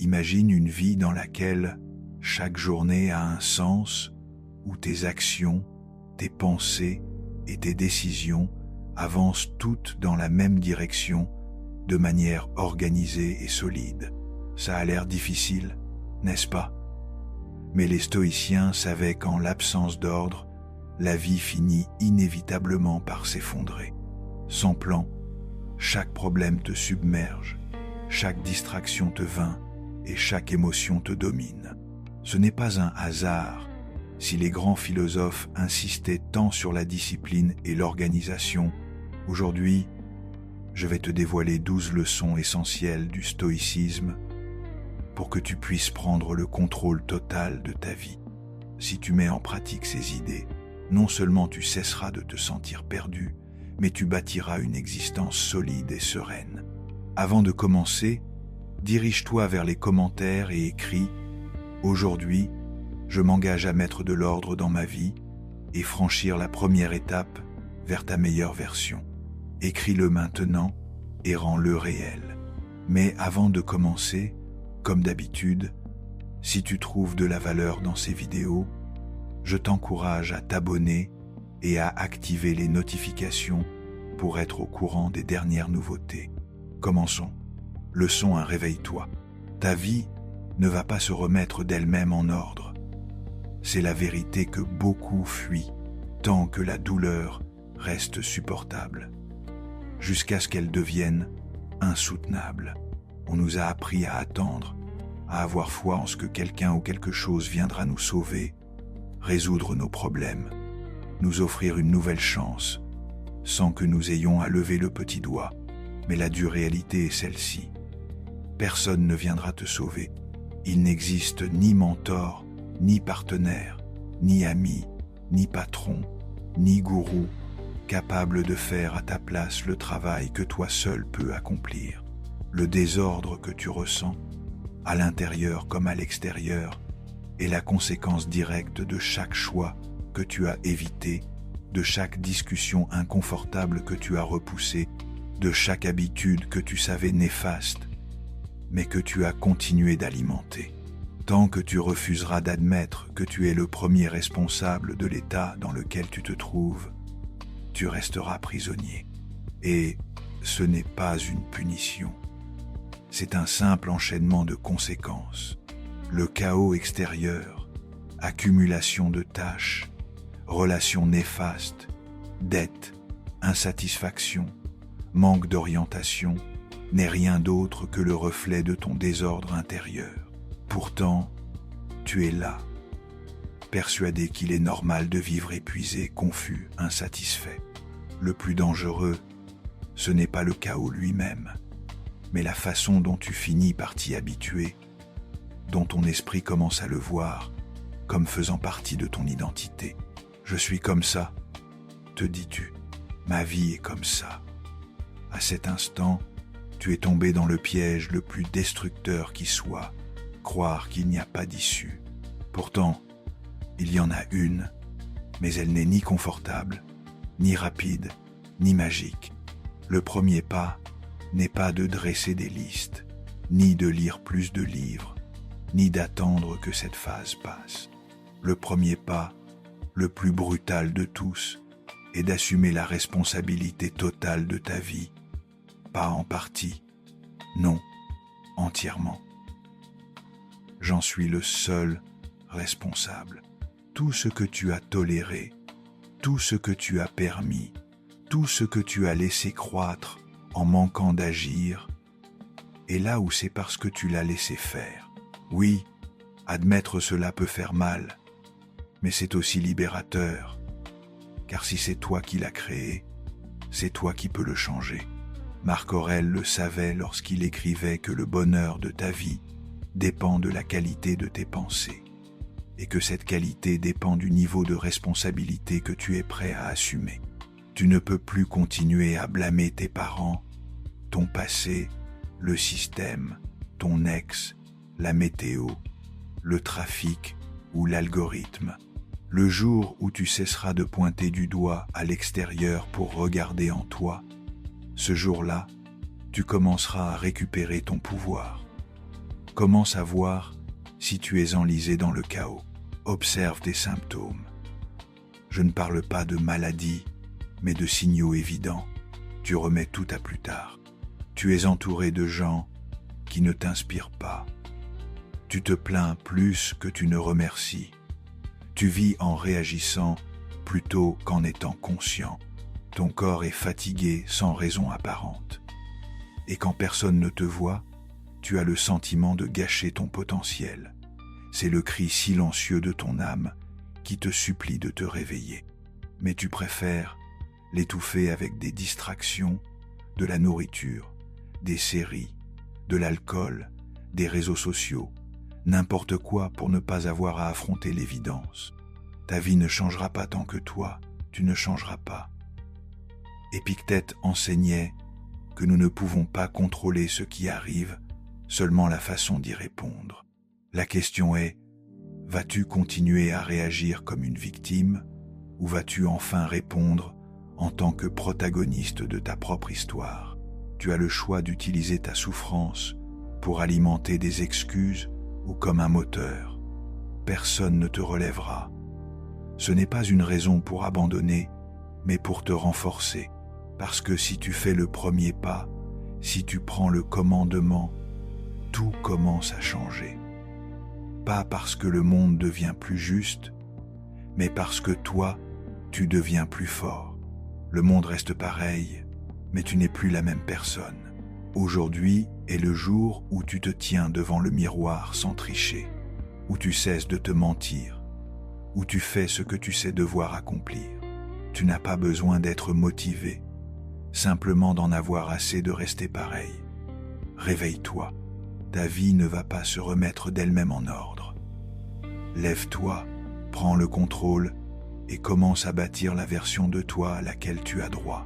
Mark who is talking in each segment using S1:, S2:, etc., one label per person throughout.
S1: Imagine une vie dans laquelle chaque journée a un sens, où tes actions, tes pensées et tes décisions avancent toutes dans la même direction, de manière organisée et solide. Ça a l'air difficile, n'est-ce pas? Mais les stoïciens savaient qu'en l'absence d'ordre, la vie finit inévitablement par s'effondrer. Sans plan, chaque problème te submerge, chaque distraction te vainc et chaque émotion te domine. Ce n'est pas un hasard si les grands philosophes insistaient tant sur la discipline et l'organisation. Aujourd'hui, je vais te dévoiler 12 leçons essentielles du stoïcisme pour que tu puisses prendre le contrôle total de ta vie. Si tu mets en pratique ces idées, non seulement tu cesseras de te sentir perdu, mais tu bâtiras une existence solide et sereine. Avant de commencer, dirige-toi vers les commentaires et écris « Aujourd'hui, je m'engage à mettre de l'ordre dans ma vie et franchir la première étape vers ta meilleure version. » Écris-le maintenant et rends-le réel. Mais avant de commencer, comme d'habitude, si tu trouves de la valeur dans ces vidéos, je t'encourage à t'abonner et à activer les notifications pour être au courant des dernières nouveautés. Commençons. Leçon 1, réveille-toi. Ta vie ne va pas se remettre d'elle-même en ordre. C'est la vérité que beaucoup fuient, tant que la douleur reste supportable, jusqu'à ce qu'elle devienne insoutenable. On nous a appris à attendre, à avoir foi en ce que quelqu'un ou quelque chose viendra nous sauver, résoudre nos problèmes, nous offrir une nouvelle chance, sans que nous ayons à lever le petit doigt. Mais la dure réalité est celle-ci. Personne ne viendra te sauver. Il n'existe ni mentor, ni partenaire, ni ami, ni patron, ni gourou, capable de faire à ta place le travail que toi seul peux accomplir. Le désordre que tu ressens, à l'intérieur comme à l'extérieur, est la conséquence directe de chaque choix que tu as évité, de chaque discussion inconfortable que tu as repoussée, de chaque habitude que tu savais néfaste, mais que tu as continué d'alimenter. Tant que tu refuseras d'admettre que tu es le premier responsable de l'état dans lequel tu te trouves, tu resteras prisonnier. Et ce n'est pas une punition. C'est un simple enchaînement de conséquences. Le chaos extérieur, accumulation de tâches, relations néfastes, dettes, insatisfaction, manque d'orientation, n'est rien d'autre que le reflet de ton désordre intérieur. Pourtant, tu es là, persuadé qu'il est normal de vivre épuisé, confus, insatisfait. Le plus dangereux, ce n'est pas le chaos lui-même, mais la façon dont tu finis par t'y habituer, dont ton esprit commence à le voir comme faisant partie de ton identité. Je suis comme ça, te dis-tu. Ma vie est comme ça. À cet instant, tu es tombé dans le piège le plus destructeur qui soit, croire qu'il n'y a pas d'issue. Pourtant, il y en a une, mais elle n'est ni confortable, ni rapide, ni magique. Le premier pas n'est pas de dresser des listes, ni de lire plus de livres, ni d'attendre que cette phase passe. Le premier pas, le plus brutal de tous, est d'assumer la responsabilité totale de ta vie, pas en partie, non, entièrement. J'en suis le seul responsable. Tout ce que tu as toléré, tout ce que tu as permis, tout ce que tu as laissé croître en manquant d'agir, est là où c'est parce que tu l'as laissé faire. Oui, admettre cela peut faire mal, mais c'est aussi libérateur, car si c'est toi qui l'as créé, c'est toi qui peux le changer. Marc Aurèle le savait lorsqu'il écrivait que le bonheur de ta vie dépend de la qualité de tes pensées, et que cette qualité dépend du niveau de responsabilité que tu es prêt à assumer. Tu ne peux plus continuer à blâmer tes parents, ton passé, le système, ton ex, la météo, le trafic ou l'algorithme. Le jour où tu cesseras de pointer du doigt à l'extérieur pour regarder en toi, ce jour-là, tu commenceras à récupérer ton pouvoir. Commence à voir si tu es enlisé dans le chaos. Observe tes symptômes. Je ne parle pas de maladie, mais de signaux évidents. Tu remets tout à plus tard. Tu es entouré de gens qui ne t'inspirent pas. Tu te plains plus que tu ne remercies. Tu vis en réagissant plutôt qu'en étant conscient. Ton corps est fatigué sans raison apparente. Et quand personne ne te voit, tu as le sentiment de gâcher ton potentiel. C'est le cri silencieux de ton âme qui te supplie de te réveiller. Mais tu préfères l'étouffer avec des distractions, de la nourriture, des séries, de l'alcool, des réseaux sociaux, n'importe quoi pour ne pas avoir à affronter l'évidence. Ta vie ne changera pas tant que toi, tu ne changeras pas. Épictète enseignait que nous ne pouvons pas contrôler ce qui arrive, seulement la façon d'y répondre. La question est, vas-tu continuer à réagir comme une victime ou vas-tu enfin répondre en tant que protagoniste de ta propre histoire? Tu as le choix d'utiliser ta souffrance pour alimenter des excuses ou comme un moteur. Personne ne te relèvera. Ce n'est pas une raison pour abandonner, mais pour te renforcer. Parce que si tu fais le premier pas, si tu prends le commandement, tout commence à changer. Pas parce que le monde devient plus juste, mais parce que toi, tu deviens plus fort. Le monde reste pareil, mais tu n'es plus la même personne. Aujourd'hui est le jour où tu te tiens devant le miroir sans tricher, où tu cesses de te mentir, où tu fais ce que tu sais devoir accomplir. Tu n'as pas besoin d'être motivé, simplement d'en avoir assez de rester pareil. Réveille-toi, ta vie ne va pas se remettre d'elle-même en ordre. Lève-toi, prends le contrôle et commence à bâtir la version de toi à laquelle tu as droit.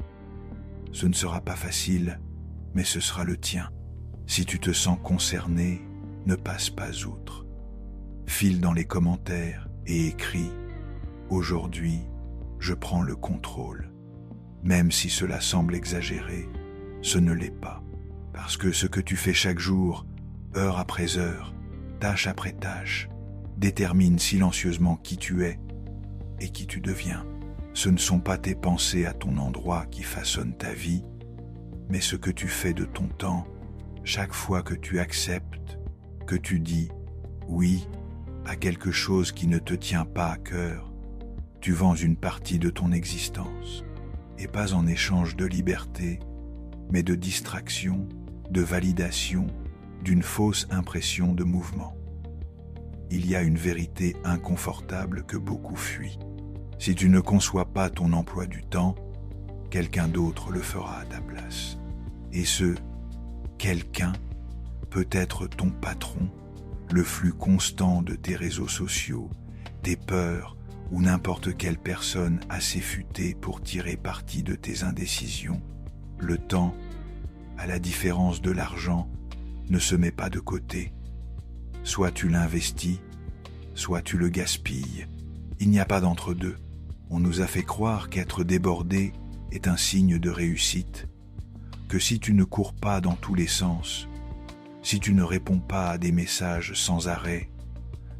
S1: Ce ne sera pas facile, mais ce sera le tien. Si tu te sens concerné, ne passe pas outre. File dans les commentaires et écris « Aujourd'hui, je prends le contrôle ». Même si cela semble exagéré, ce ne l'est pas. Parce que ce que tu fais chaque jour, heure après heure, tâche après tâche, détermine silencieusement qui tu es et qui tu deviens. Ce ne sont pas tes pensées à ton endroit qui façonnent ta vie, mais ce que tu fais de ton temps, chaque fois que tu acceptes, que tu dis « oui » à quelque chose qui ne te tient pas à cœur, tu vends une partie de ton existence. Et pas en échange de liberté, mais de distraction, de validation, d'une fausse impression de mouvement. Il y a une vérité inconfortable que beaucoup fuient. Si tu ne conçois pas ton emploi du temps, quelqu'un d'autre le fera à ta place. Et ce quelqu'un peut être ton patron, le flux constant de tes réseaux sociaux, tes peurs, ou n'importe quelle personne assez futée pour tirer parti de tes indécisions. Le temps, à la différence de l'argent, ne se met pas de côté. Soit tu l'investis, soit tu le gaspilles. Il n'y a pas d'entre-deux. On nous a fait croire qu'être débordé est un signe de réussite, que si tu ne cours pas dans tous les sens, si tu ne réponds pas à des messages sans arrêt,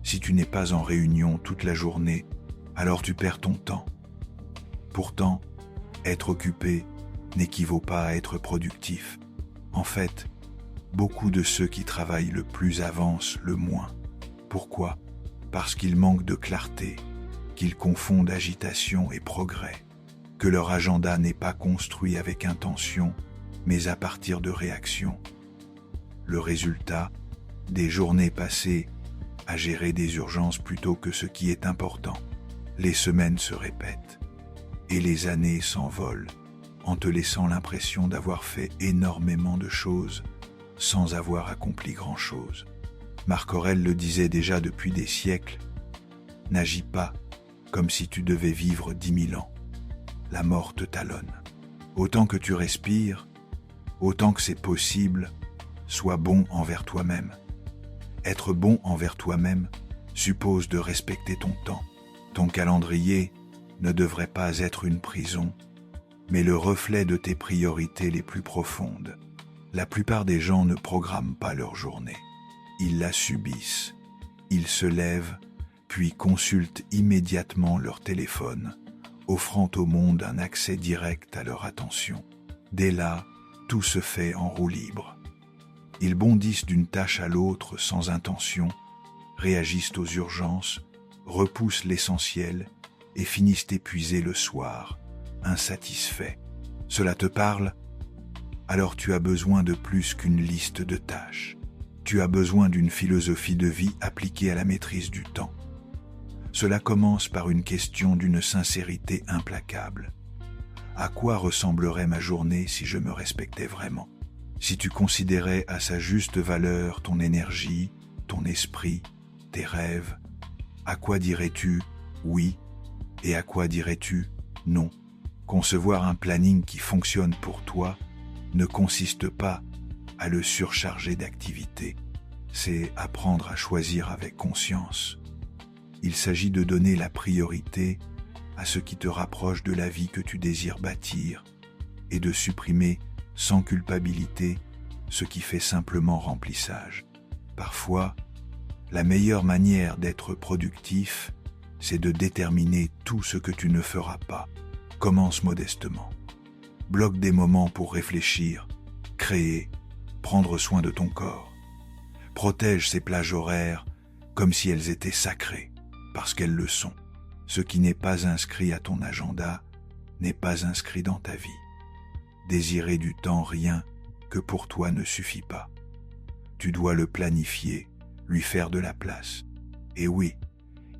S1: si tu n'es pas en réunion toute la journée, alors tu perds ton temps. Pourtant, être occupé n'équivaut pas à être productif. En fait, beaucoup de ceux qui travaillent le plus avancent le moins. Pourquoi ? Parce qu'ils manquent de clarté, qu'ils confondent agitation et progrès, que leur agenda n'est pas construit avec intention, mais à partir de réactions. Le résultat, des journées passées à gérer des urgences plutôt que ce qui est important. Les semaines se répètent et les années s'envolent en te laissant l'impression d'avoir fait énormément de choses sans avoir accompli grand-chose. Marc Aurèle le disait déjà depuis des siècles, « N'agis pas comme si tu devais vivre 10 000 ans. La mort te talonne. Autant que tu respires, autant que c'est possible, sois bon envers toi-même. Être bon envers toi-même suppose de respecter ton temps. Ton calendrier ne devrait pas être une prison, mais le reflet de tes priorités les plus profondes. La plupart des gens ne programment pas leur journée. ils la subissent. Ils se lèvent, puis consultent immédiatement leur téléphone, offrant au monde un accès direct à leur attention. Dès là, tout se fait en roue libre. Ils bondissent d'une tâche à l'autre sans intention, réagissent aux urgences, repoussent l'essentiel et finissent épuisés le soir, insatisfaits. Cela te parle? Alors tu as besoin de plus qu'une liste de tâches. Tu as besoin d'une philosophie de vie appliquée à la maîtrise du temps. Cela commence par une question d'une sincérité implacable. À quoi ressemblerait ma journée si je me respectais vraiment? Si tu considérais à sa juste valeur ton énergie, ton esprit, tes rêves, à quoi dirais-tu oui et à quoi dirais-tu non? Concevoir un planning qui fonctionne pour toi ne consiste pas à le surcharger d'activités. C'est apprendre à choisir avec conscience. Il s'agit de donner la priorité à ce qui te rapproche de la vie que tu désires bâtir et de supprimer sans culpabilité ce qui fait simplement remplissage. Parfois, la meilleure manière d'être productif, c'est de déterminer tout ce que tu ne feras pas. Commence modestement. Bloque des moments pour réfléchir, créer, prendre soin de ton corps. Protège ces plages horaires comme si elles étaient sacrées, parce qu'elles le sont. Ce qui n'est pas inscrit à ton agenda n'est pas inscrit dans ta vie. Désirer du temps rien que pour toi ne suffit pas. Tu dois le planifier, lui faire de la place. Et oui,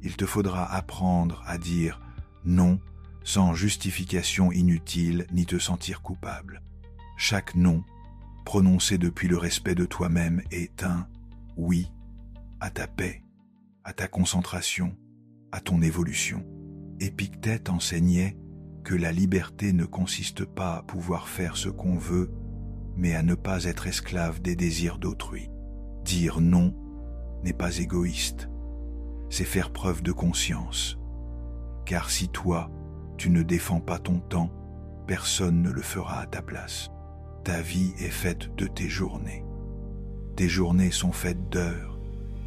S1: il te faudra apprendre à dire non sans justification inutile ni te sentir coupable. Chaque non, prononcé depuis le respect de toi-même, est un oui à ta paix, à ta concentration, à ton évolution. Épictète enseignait que la liberté ne consiste pas à pouvoir faire ce qu'on veut, mais à ne pas être esclave des désirs d'autrui. Dire non n'est pas égoïste, c'est faire preuve de conscience. Car si toi, tu ne défends pas ton temps, personne ne le fera à ta place. Ta vie est faite de tes journées. Tes journées sont faites d'heures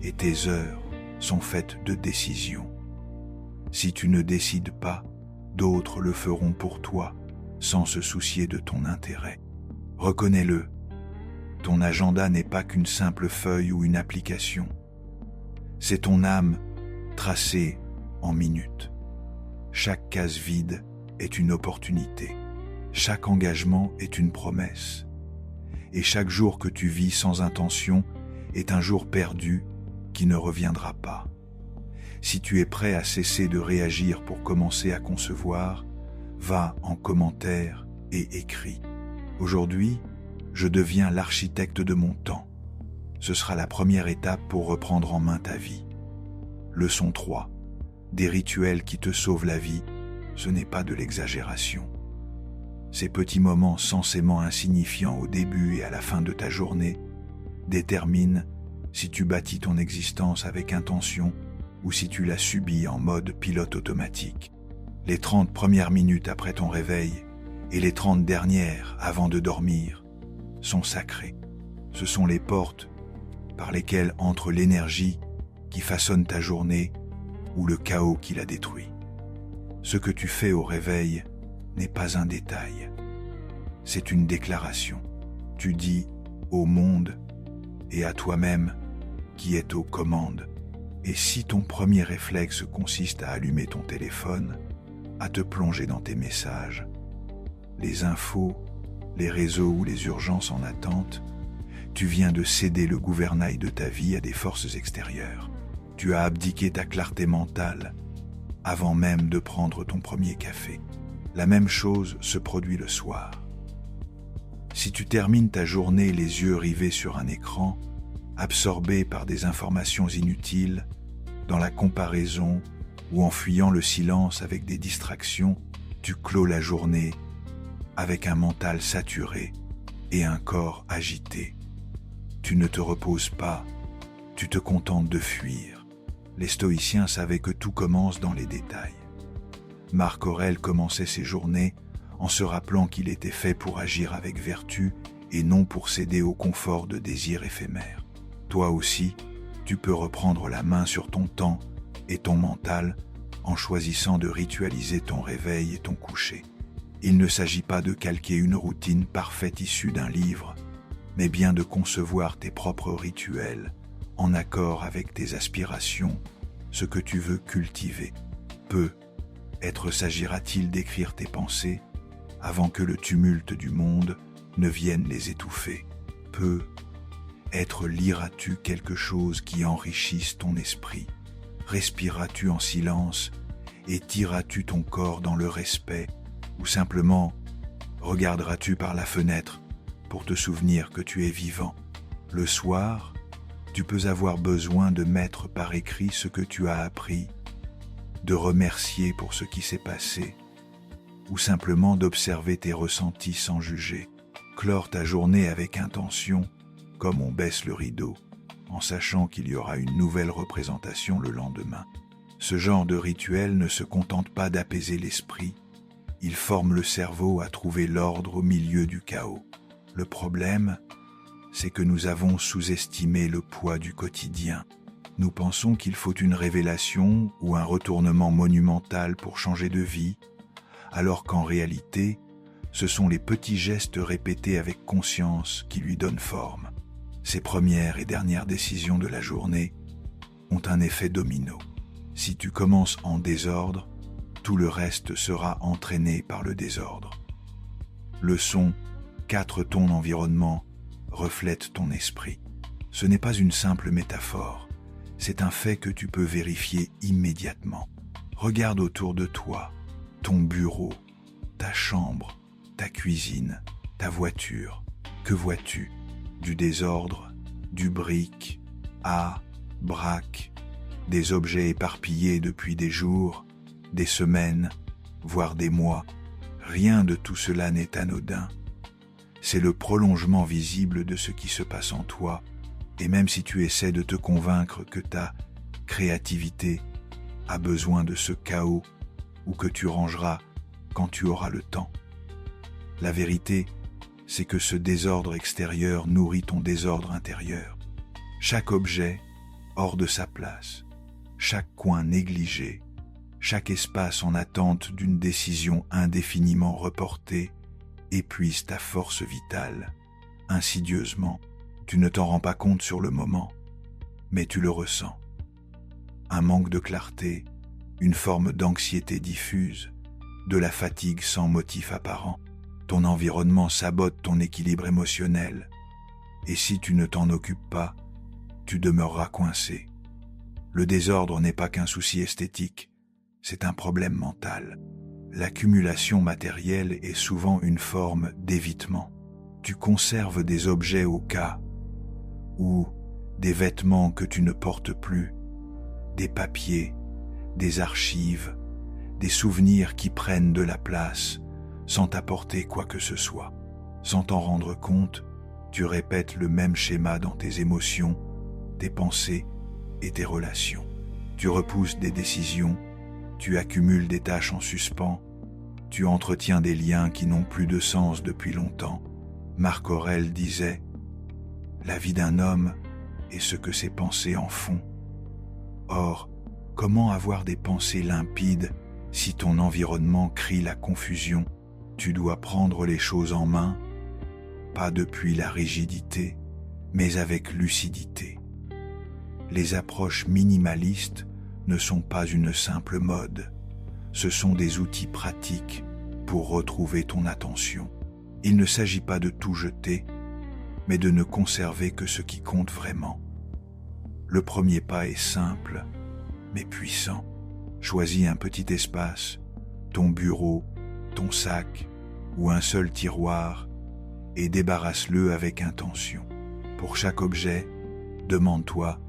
S1: et tes heures sont faites de décisions. Si tu ne décides pas, d'autres le feront pour toi sans se soucier de ton intérêt. Reconnais-le, ton agenda n'est pas qu'une simple feuille ou une application. C'est ton âme tracée en minutes. Chaque case vide est une opportunité. Chaque engagement est une promesse. Et chaque jour que tu vis sans intention est un jour perdu qui ne reviendra pas. Si tu es prêt à cesser de réagir pour commencer à concevoir, va en commentaire et écris. Aujourd'hui, je deviens l'architecte de mon temps. Ce sera la première étape pour reprendre en main ta vie. Leçon 3. Des rituels qui te sauvent la vie, ce n'est pas de l'exagération. Ces petits moments censément insignifiants au début et à la fin de ta journée déterminent si tu bâtis ton existence avec intention ou si tu la subis en mode pilote automatique. Les 30 premières minutes après ton réveil et les 30 dernières avant de dormir sont sacrées. Ce sont les portes par lesquelles entre l'énergie qui façonne ta journée ou le chaos qui la détruit. Ce que tu fais au réveil n'est pas un détail. C'est une déclaration. Tu dis au monde et à toi-même qui est aux commandes. Et si ton premier réflexe consiste à allumer ton téléphone, à te plonger dans tes messages, les infos, les réseaux ou les urgences en attente, tu viens de céder le gouvernail de ta vie à des forces extérieures. Tu as abdiqué ta clarté mentale avant même de prendre ton premier café. La même chose se produit le soir. Si tu termines ta journée les yeux rivés sur un écran, absorbé par des informations inutiles, dans la comparaison ou en fuyant le silence avec des distractions, tu clôt la journée avec un mental saturé et un corps agité. Tu ne te reposes pas, tu te contentes de fuir. Les stoïciens savaient que tout commence dans les détails. Marc Aurèle commençait ses journées en se rappelant qu'il était fait pour agir avec vertu et non pour céder au confort de désirs éphémères. Toi aussi, tu peux reprendre la main sur ton temps et ton mental en choisissant de ritualiser ton réveil et ton coucher. Il ne s'agit pas de calquer une routine parfaite issue d'un livre, mais bien de concevoir tes propres rituels en accord avec tes aspirations, ce que tu veux cultiver. Peut-être s'agira-t-il d'écrire tes pensées avant que le tumulte du monde ne vienne les étouffer. Peut-être liras-tu quelque chose qui enrichisse ton esprit. Respiras-tu en silence et tiras-tu ton corps dans le respect, ou simplement regarderas-tu par la fenêtre pour te souvenir que tu es vivant. Le soir, tu peux avoir besoin de mettre par écrit ce que tu as appris, de remercier pour ce qui s'est passé, ou simplement d'observer tes ressentis sans juger. Clore ta journée avec intention, comme on baisse le rideau, en sachant qu'il y aura une nouvelle représentation le lendemain. Ce genre de rituel ne se contente pas d'apaiser l'esprit, il forme le cerveau à trouver l'ordre au milieu du chaos. Le problème, c'est que nous avons sous-estimé le poids du quotidien. Nous pensons qu'il faut une révélation ou un retournement monumental pour changer de vie, alors qu'en réalité, ce sont les petits gestes répétés avec conscience qui lui donnent forme. Ces premières et dernières décisions de la journée ont un effet domino. Si tu commences en désordre, tout le reste sera entraîné par le désordre. Le son, 4 ton environnement, reflète ton esprit. Ce n'est pas une simple métaphore, c'est un fait que tu peux vérifier immédiatement. Regarde autour de toi, ton bureau, ta chambre, ta cuisine, ta voiture. Que vois-tu? Du désordre, du bric, brac, des objets éparpillés depuis des jours, des semaines, voire des mois. Rien de tout cela n'est anodin. C'est le prolongement visible de ce qui se passe en toi, et même si tu essaies de te convaincre que ta créativité a besoin de ce chaos ou que tu rangeras quand tu auras le temps, la vérité, c'est que ce désordre extérieur nourrit ton désordre intérieur. Chaque objet hors de sa place, chaque coin négligé, chaque espace en attente d'une décision indéfiniment reportée épuise ta force vitale. Insidieusement, tu ne t'en rends pas compte sur le moment, mais tu le ressens. Un manque de clarté, une forme d'anxiété diffuse, de la fatigue sans motif apparent. Ton environnement sabote ton équilibre émotionnel, et si tu ne t'en occupes pas, tu demeureras coincé. Le désordre n'est pas qu'un souci esthétique, c'est un problème mental. L'accumulation matérielle est souvent une forme d'évitement. Tu conserves des objets au cas, ou des vêtements que tu ne portes plus, des papiers, des archives, des souvenirs qui prennent de la place, sans t'apporter quoi que ce soit. Sans t'en rendre compte, tu répètes le même schéma dans tes émotions, tes pensées et tes relations. Tu repousses des décisions, tu accumules des tâches en suspens, tu entretiens des liens qui n'ont plus de sens depuis longtemps. Marc Aurèle disait « La vie d'un homme est ce que ses pensées en font. » Or, comment avoir des pensées limpides si ton environnement crie la confusion? Tu dois prendre les choses en main, pas depuis la rigidité, mais avec lucidité. Les approches minimalistes ne sont pas une simple mode, ce sont des outils pratiques pour retrouver ton attention. Il ne s'agit pas de tout jeter, mais de ne conserver que ce qui compte vraiment. Le premier pas est simple, mais puissant. Choisis un petit espace, ton bureau, ton sac ou un seul tiroir et débarrasse-le avec intention. Pour chaque objet, demande-toi,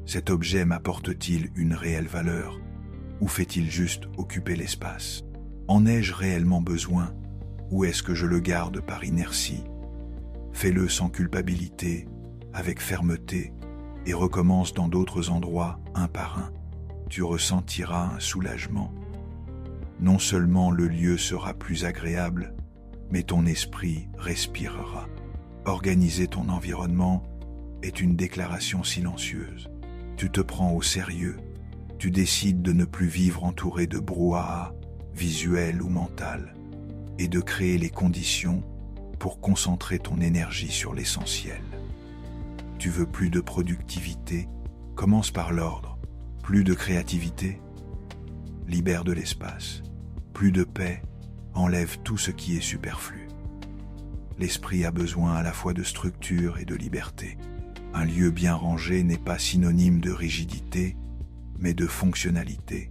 S1: cet objet m'apporte-t-il une réelle valeur ou fait-il juste occuper l'espace? En ai-je réellement besoin ou est-ce que je le garde par inertie? Fais-le sans culpabilité, avec fermeté et recommence dans d'autres endroits un par un. Tu ressentiras un soulagement. Non seulement le lieu sera plus agréable, mais ton esprit respirera. Organiser ton environnement est une déclaration silencieuse. Tu te prends au sérieux. Tu décides de ne plus vivre entouré de brouhaha, visuel ou mental, et de créer les conditions pour concentrer ton énergie sur l'essentiel. Tu veux plus de productivité? Commence par l'ordre. Plus de créativité? Libère de l'espace. Plus de paix? Enlève tout ce qui est superflu. L'esprit a besoin à la fois de structure et de liberté. Un lieu bien rangé n'est pas synonyme de rigidité, mais de fonctionnalité.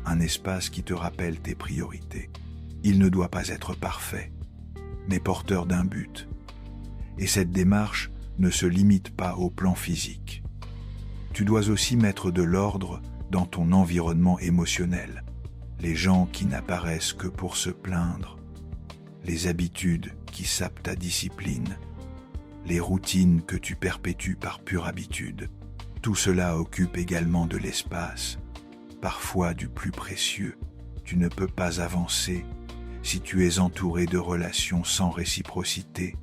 S1: Un espace qui te rappelle tes priorités. Il ne doit pas être parfait, mais porteur d'un but. Et cette démarche ne se limite pas au plan physique. Tu dois aussi mettre de l'ordre dans ton environnement émotionnel. Les gens qui n'apparaissent que pour se plaindre, les habitudes qui sapent ta discipline, les routines que tu perpétues par pure habitude. Tout cela occupe également de l'espace, parfois du plus précieux. Tu ne peux pas avancer si tu es entouré de relations sans réciprocité,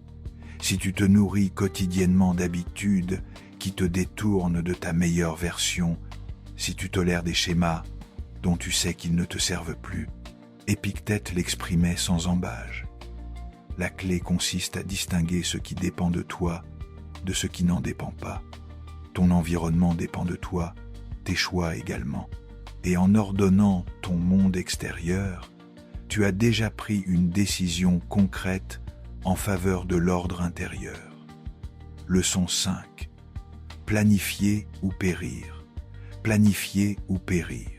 S1: si tu te nourris quotidiennement d'habitudes qui te détournent de ta meilleure version, si tu tolères des schémas dont tu sais qu'ils ne te servent plus. Épictète l'exprimait sans embâge. La clé consiste à distinguer ce qui dépend de toi de ce qui n'en dépend pas. Ton environnement dépend de toi, tes choix également. Et en ordonnant ton monde extérieur, tu as déjà pris une décision concrète en faveur de l'ordre intérieur. Leçon 5. Planifier ou périr. Planifier ou périr.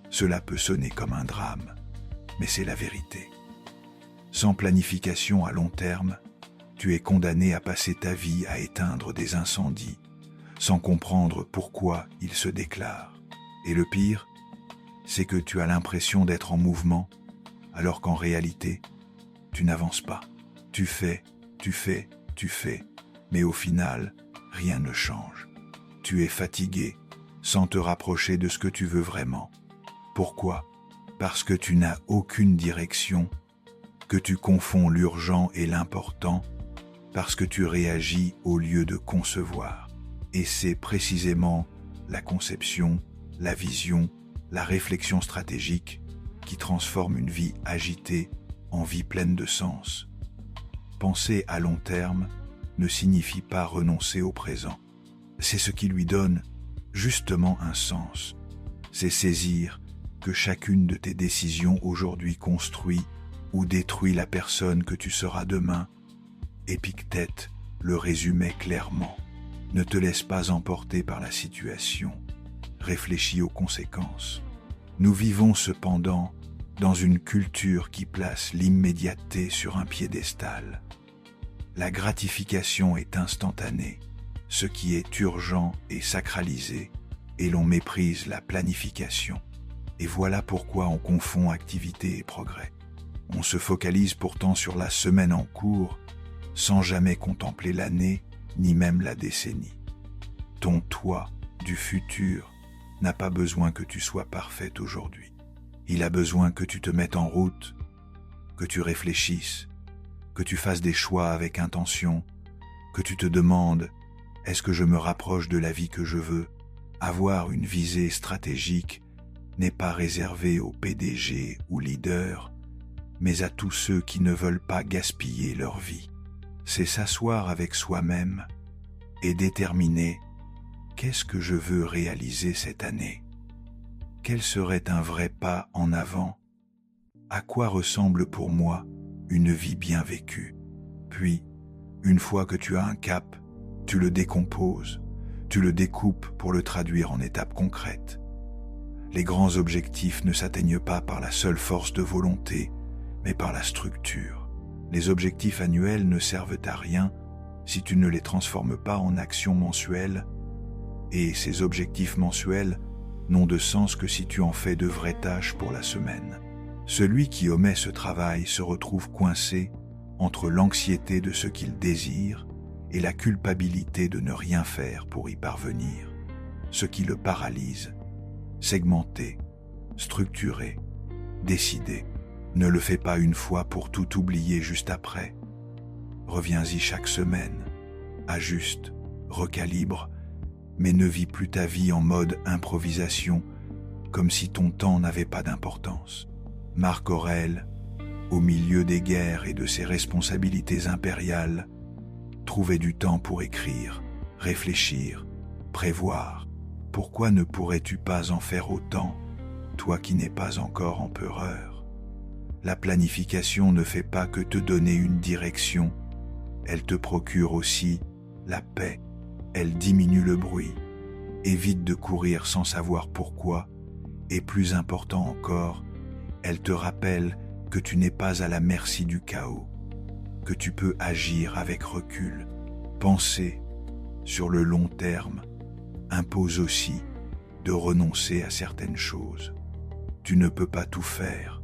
S1: Cela peut sonner comme un drame, mais c'est la vérité. Sans planification à long terme, tu es condamné à passer ta vie à éteindre des incendies, sans comprendre pourquoi ils se déclarent. Et le pire, c'est que tu as l'impression d'être en mouvement, alors qu'en réalité, tu n'avances pas. Tu fais, mais au final, rien ne change. Tu es fatigué, sans te rapprocher de ce que tu veux vraiment. Pourquoi? Parce que tu n'as aucune direction, que tu confonds l'urgent et l'important, parce que tu réagis au lieu de concevoir. Et c'est précisément la conception, la vision, la réflexion stratégique qui transforme une vie agitée en vie pleine de sens. Penser à long terme ne signifie pas renoncer au présent. C'est ce qui lui donne justement un sens. C'est saisir que chacune de tes décisions aujourd'hui construit ou détruit la personne que tu seras demain. Épictète le résumait clairement. Ne te laisse pas emporter par la situation. Réfléchis aux conséquences. Nous vivons cependant dans une culture qui place l'immédiateté sur un piédestal. La gratification est instantanée. Ce qui est urgent est sacralisé et l'on méprise la planification. Et voilà pourquoi on confond activité et progrès. On se focalise pourtant sur la semaine en cours sans jamais contempler l'année ni même la décennie. Ton toi du futur n'a pas besoin que tu sois parfaite aujourd'hui. Il a besoin que tu te mettes en route, que tu réfléchisses, que tu fasses des choix avec intention, que tu te demandes « Est-ce que je me rapproche de la vie que je veux ?» Avoir une visée stratégique n'est pas réservé aux PDG ou leaders, mais à tous ceux qui ne veulent pas gaspiller leur vie. C'est s'asseoir avec soi-même et déterminer qu'est-ce que je veux réaliser cette année. Quel serait un vrai pas en avant? À quoi ressemble pour moi une vie bien vécue? Puis, une fois que tu as un cap, tu le décomposes, tu le découpes pour le traduire en étapes concrètes. Les grands objectifs ne s'atteignent pas par la seule force de volonté, mais par la structure. Les objectifs annuels ne servent à rien si tu ne les transformes pas en actions mensuelles, et ces objectifs mensuels n'ont de sens que si tu en fais de vraies tâches pour la semaine. Celui qui omet ce travail se retrouve coincé entre l'anxiété de ce qu'il désire et la culpabilité de ne rien faire pour y parvenir, ce qui le paralyse. Segmenter, structurer, décider. Ne le fais pas une fois pour tout oublier juste après. Reviens-y chaque semaine, ajuste, recalibre, mais ne vis plus ta vie en mode improvisation, comme si ton temps n'avait pas d'importance. Marc Aurèle, au milieu des guerres et de ses responsabilités impériales, trouvait du temps pour écrire, réfléchir, prévoir. Pourquoi ne pourrais-tu pas en faire autant, toi qui n'es pas encore empereur? La planification ne fait pas que te donner une direction, elle te procure aussi la paix, elle diminue le bruit, évite de courir sans savoir pourquoi, et plus important encore, elle te rappelle que tu n'es pas à la merci du chaos, que tu peux agir avec recul. Penser sur le long terme impose aussi de renoncer à certaines choses. Tu ne peux pas tout faire,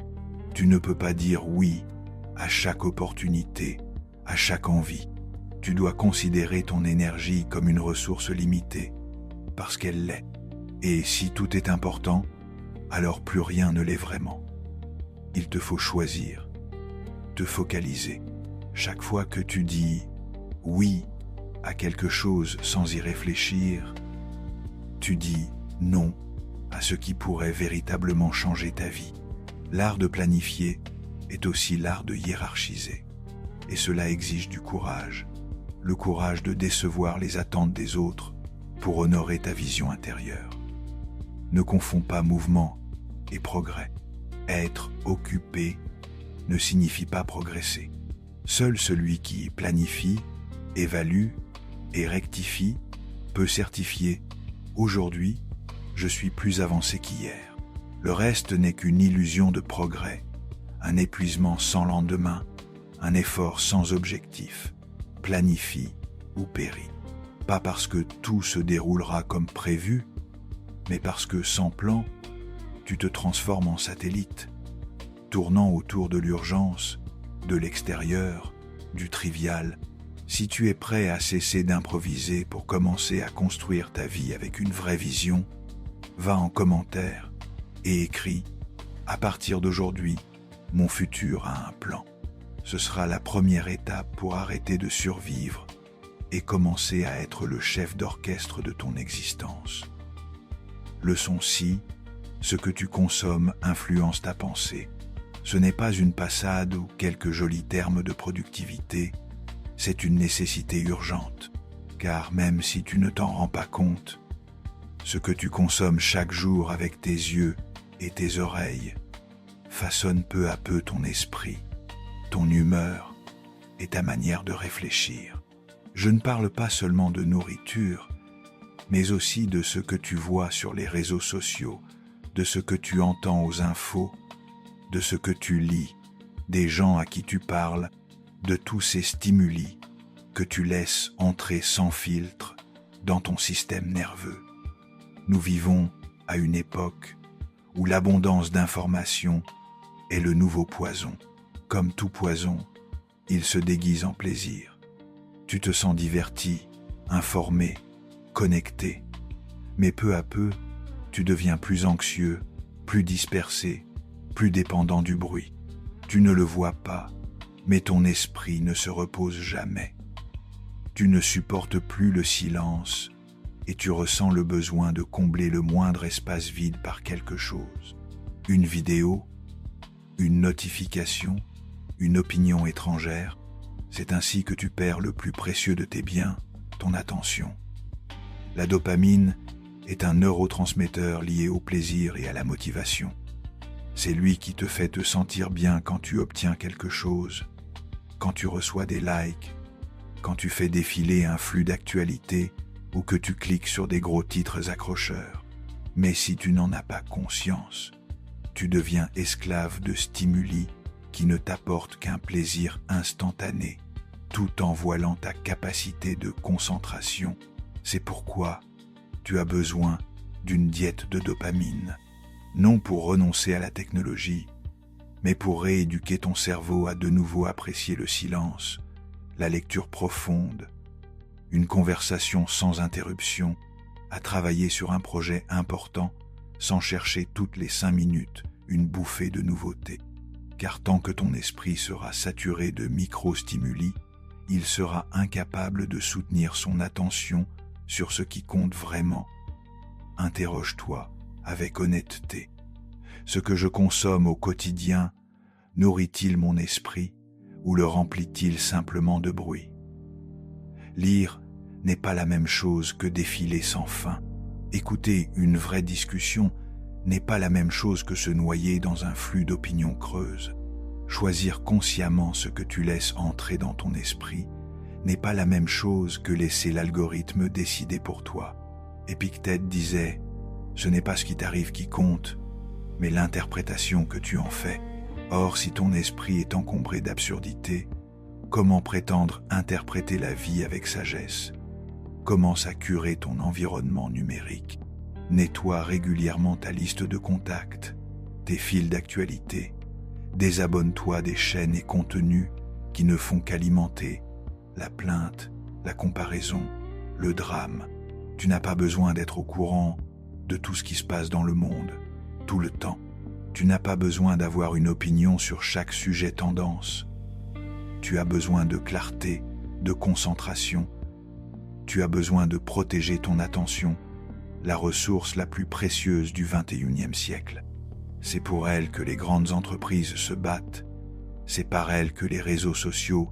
S1: tu ne peux pas dire oui à chaque opportunité, à chaque envie. Tu dois considérer ton énergie comme une ressource limitée, parce qu'elle l'est. Et si tout est important, alors plus rien ne l'est vraiment. Il te faut choisir, te focaliser. Chaque fois que tu dis « oui » à quelque chose sans y réfléchir, tu dis « non » à ce qui pourrait véritablement changer ta vie. L'art de planifier est aussi l'art de hiérarchiser. Et cela exige du courage, le courage de décevoir les attentes des autres pour honorer ta vision intérieure. Ne confonds pas mouvement et progrès. Être occupé ne signifie pas progresser. Seul celui qui planifie, évalue et rectifie peut certifier « Aujourd'hui, je suis plus avancé qu'hier ». Le reste n'est qu'une illusion de progrès, un épuisement sans lendemain, un effort sans objectif. Planifie ou péris. Pas parce que tout se déroulera comme prévu, mais parce que sans plan, tu te transformes en satellite, tournant autour de l'urgence, de l'extérieur, du trivial. Si tu es prêt à cesser d'improviser pour commencer à construire ta vie avec une vraie vision, va en commentaire et écris « À partir d'aujourd'hui, mon futur a un plan ». Ce sera la première étape pour arrêter de survivre et commencer à être le chef d'orchestre de ton existence. Leçon 6, ce que tu consommes influence ta pensée. Ce n'est pas une passade ou quelques jolis termes de productivité, c'est une nécessité urgente, car même si tu ne t'en rends pas compte, ce que tu consommes chaque jour avec tes yeux et tes oreilles façonne peu à peu ton esprit, ton humeur et ta manière de réfléchir. Je ne parle pas seulement de nourriture, mais aussi de ce que tu vois sur les réseaux sociaux, de ce que tu entends aux infos, de ce que tu lis, des gens à qui tu parles, de tous ces stimuli que tu laisses entrer sans filtre dans ton système nerveux. Nous vivons à une époque où l'abondance d'informations est le nouveau poison. Comme tout poison, il se déguise en plaisir. Tu te sens diverti, informé, connecté, mais peu à peu, tu deviens plus anxieux, plus dispersé, plus dépendant du bruit. Tu ne le vois pas, mais ton esprit ne se repose jamais. Tu ne supportes plus le silence et tu ressens le besoin de combler le moindre espace vide par quelque chose. Une vidéo, une notification, une opinion étrangère, c'est ainsi que tu perds le plus précieux de tes biens, ton attention. La dopamine est un neurotransmetteur lié au plaisir et à la motivation. C'est lui qui te fait te sentir bien quand tu obtiens quelque chose, quand tu reçois des likes, quand tu fais défiler un flux d'actualité ou que tu cliques sur des gros titres accrocheurs. Mais si tu n'en as pas conscience, tu deviens esclave de stimuli qui ne t'apportent qu'un plaisir instantané, tout en voilant ta capacité de concentration. C'est pourquoi tu as besoin d'une diète de dopamine, non pour renoncer à la technologie, mais pour rééduquer ton cerveau à de nouveau apprécier le silence, la lecture profonde, une conversation sans interruption, à travailler sur un projet important sans chercher toutes les 5 minutes une bouffée de nouveauté. Car tant que ton esprit sera saturé de micro-stimuli, il sera incapable de soutenir son attention sur ce qui compte vraiment. Interroge-toi avec honnêteté. Ce que je consomme au quotidien nourrit-il mon esprit ou le remplit-il simplement de bruit? Lire n'est pas la même chose que défiler sans fin. Écouter une vraie discussion n'est pas la même chose que se noyer dans un flux d'opinions creuses. Choisir consciemment ce que tu laisses entrer dans ton esprit n'est pas la même chose que laisser l'algorithme décider pour toi. Épictète disait « Ce n'est pas ce qui t'arrive qui compte, mais l'interprétation que tu en fais. » Or, si ton esprit est encombré d'absurdités, comment prétendre interpréter la vie avec sagesse? Commence à curer ton environnement numérique. Nettoie régulièrement ta liste de contacts, tes fils d'actualité. Désabonne-toi des chaînes et contenus qui ne font qu'alimenter la plainte, la comparaison, le drame. Tu n'as pas besoin d'être au courant de tout ce qui se passe dans le monde, tout le temps. Tu n'as pas besoin d'avoir une opinion sur chaque sujet tendance. Tu as besoin de clarté, de concentration. Tu as besoin de protéger ton attention, la ressource la plus précieuse du XXIe siècle. C'est pour elle que les grandes entreprises se battent. C'est par elle que les réseaux sociaux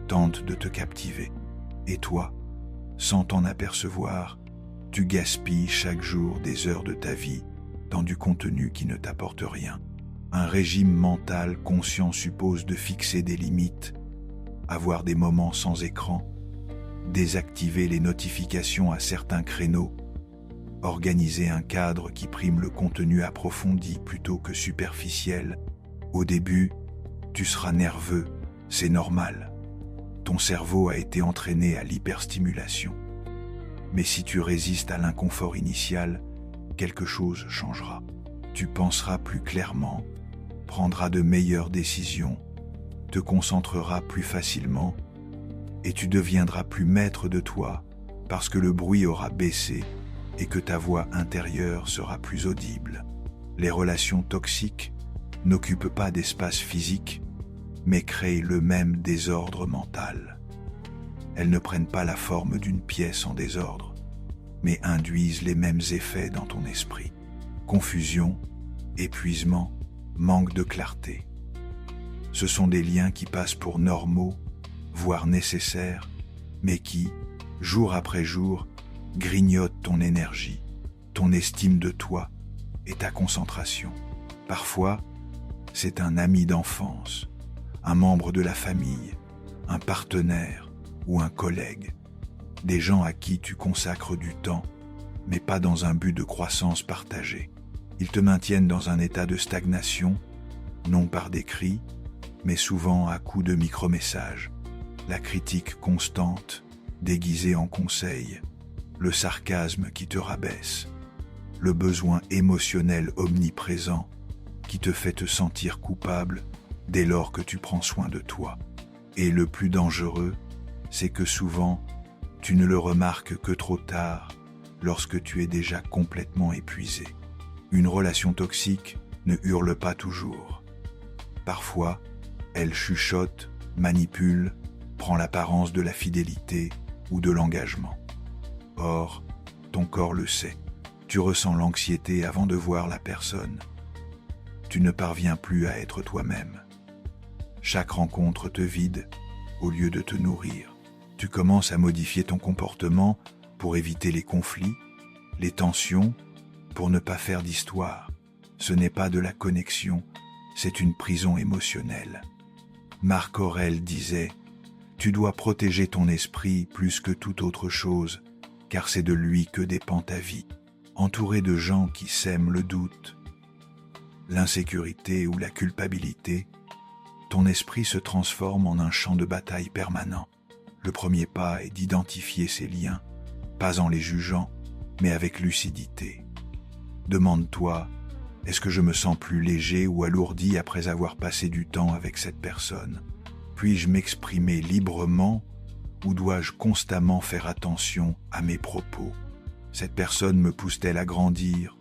S1: tentent de te captiver. Et toi, sans t'en apercevoir, tu gaspilles chaque jour des heures de ta vie dans du contenu qui ne t'apporte rien. Un régime mental conscient suppose de fixer des limites, avoir des moments sans écran, désactiver les notifications à certains créneaux, organiser un cadre qui prime le contenu approfondi plutôt que superficiel. Au début, tu seras nerveux, c'est normal. Ton cerveau a été entraîné à l'hyperstimulation. Mais si tu résistes à l'inconfort initial, quelque chose changera. Tu penseras plus clairement, prendras de meilleures décisions, te concentreras plus facilement et tu deviendras plus maître de toi parce que le bruit aura baissé et que ta voix intérieure sera plus audible. Les relations toxiques n'occupent pas d'espace physique, mais créent le même désordre mental. Elles ne prennent pas la forme d'une pièce en désordre, mais induisent les mêmes effets dans ton esprit. Confusion, épuisement, manque de clarté. Ce sont des liens qui passent pour normaux, voire nécessaires, mais qui, jour après jour, grignotent ton énergie, ton estime de toi et ta concentration. Parfois, c'est un ami d'enfance, un membre de la famille, un partenaire ou un collègue, des gens à qui tu consacres du temps, mais pas dans un but de croissance partagée. Ils te maintiennent dans un état de stagnation, non par des cris, mais souvent à coups de micro-messages. La critique constante, déguisée en conseil, le sarcasme qui te rabaisse, le besoin émotionnel omniprésent qui te fait te sentir coupable dès lors que tu prends soin de toi. Et le plus dangereux, c'est que souvent, tu ne le remarques que trop tard, lorsque tu es déjà complètement épuisé. Une relation toxique ne hurle pas toujours. Parfois, elle chuchote, manipule, prend l'apparence de la fidélité ou de l'engagement. Or, ton corps le sait. Tu ressens l'anxiété avant de voir la personne. Tu ne parviens plus à être toi-même. Chaque rencontre te vide au lieu de te nourrir. Tu commences à modifier ton comportement pour éviter les conflits, les tensions, pour ne pas faire d'histoire. Ce n'est pas de la connexion, c'est une prison émotionnelle. Marc Aurèle disait « Tu dois protéger ton esprit plus que toute autre chose, car c'est de lui que dépend ta vie. » Entouré de gens qui sèment le doute, l'insécurité ou la culpabilité, ton esprit se transforme en un champ de bataille permanent. Le premier pas est d'identifier ces liens, pas en les jugeant, mais avec lucidité. Demande-toi, est-ce que je me sens plus léger ou alourdi après avoir passé du temps avec cette personne? Puis-je m'exprimer librement ou dois-je constamment faire attention à mes propos? Cette personne me pousse-t-elle à grandir?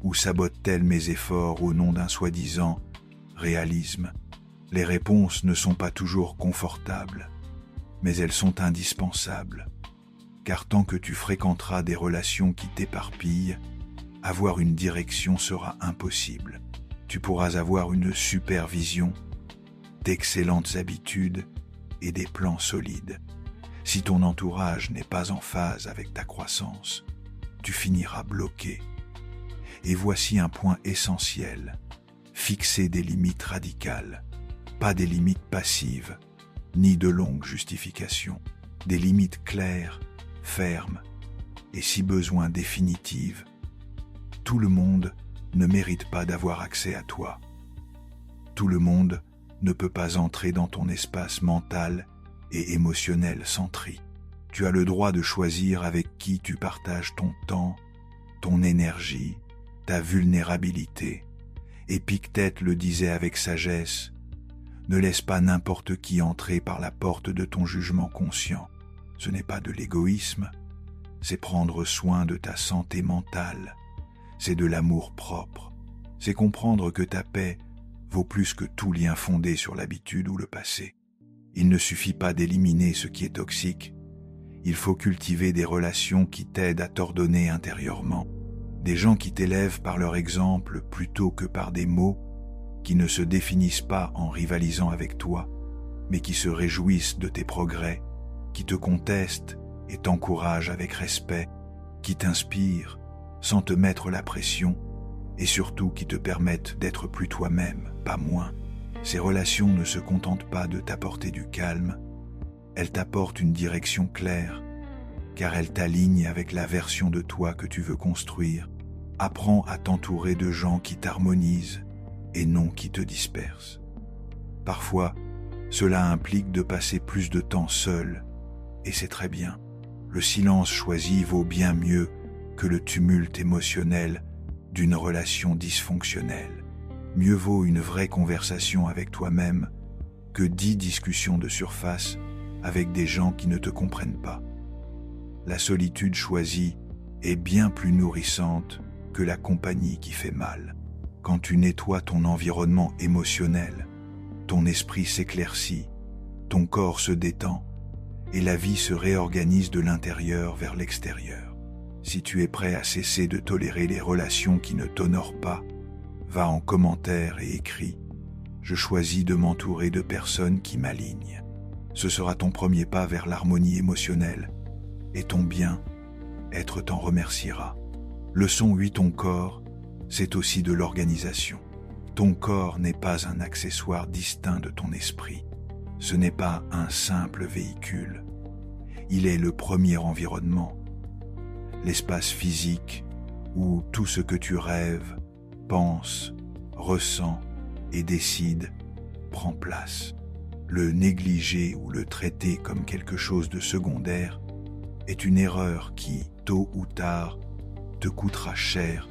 S1: Ou sabote-t-elle mes efforts au nom d'un soi-disant réalisme? Les réponses ne sont pas toujours confortables, mais elles sont indispensables, car tant que tu fréquenteras des relations qui t'éparpillent, avoir une direction sera impossible. Tu pourras avoir une supervision, d'excellentes habitudes et des plans solides. Si ton entourage n'est pas en phase avec ta croissance, tu finiras bloqué. Et voici un point essentiel: fixer des limites radicales, pas des limites passives, ni de longues justifications, des limites claires, fermes et si besoin définitives. Tout le monde ne mérite pas d'avoir accès à toi. Tout le monde ne peut pas entrer dans ton espace mental et émotionnel sans tri. Tu as le droit de choisir avec qui tu partages ton temps, ton énergie, ta vulnérabilité. Épictète le disait avec sagesse: ne laisse pas n'importe qui entrer par la porte de ton jugement conscient. Ce n'est pas de l'égoïsme, c'est prendre soin de ta santé mentale, c'est de l'amour propre, c'est comprendre que ta paix vaut plus que tout lien fondé sur l'habitude ou le passé. Il ne suffit pas d'éliminer ce qui est toxique, il faut cultiver des relations qui t'aident à t'ordonner intérieurement, des gens qui t'élèvent par leur exemple plutôt que par des mots, qui ne se définissent pas en rivalisant avec toi, mais qui se réjouissent de tes progrès, qui te contestent et t'encouragent avec respect, qui t'inspirent sans te mettre la pression, et surtout qui te permettent d'être plus toi-même, pas moins. Ces relations ne se contentent pas de t'apporter du calme, elles t'apportent une direction claire, car elles t'alignent avec la version de toi que tu veux construire. Apprends à t'entourer de gens qui t'harmonisent et non qui te dispersent. Parfois, cela implique de passer plus de temps seul, et c'est très bien. Le silence choisi vaut bien mieux que le tumulte émotionnel d'une relation dysfonctionnelle. Mieux vaut une vraie conversation avec toi-même que 10 discussions de surface avec des gens qui ne te comprennent pas. La solitude choisie est bien plus nourrissante que la compagnie qui fait mal. Quand tu nettoies ton environnement émotionnel, ton esprit s'éclaircit, ton corps se détend et la vie se réorganise de l'intérieur vers l'extérieur. Si tu es prêt à cesser de tolérer les relations qui ne t'honorent pas, va en commentaire et écris « Je choisis de m'entourer de personnes qui m'alignent ». Ce sera ton premier pas vers l'harmonie émotionnelle et ton bien-être t'en remerciera. Leçon 8. Ton corps, c'est aussi de l'organisation. Ton corps n'est pas un accessoire distinct de ton esprit. Ce n'est pas un simple véhicule. Il est le premier environnement, l'espace physique où tout ce que tu rêves, penses, ressens et décides prend place. Le négliger ou le traiter comme quelque chose de secondaire est une erreur qui, tôt ou tard, te coûtera cher,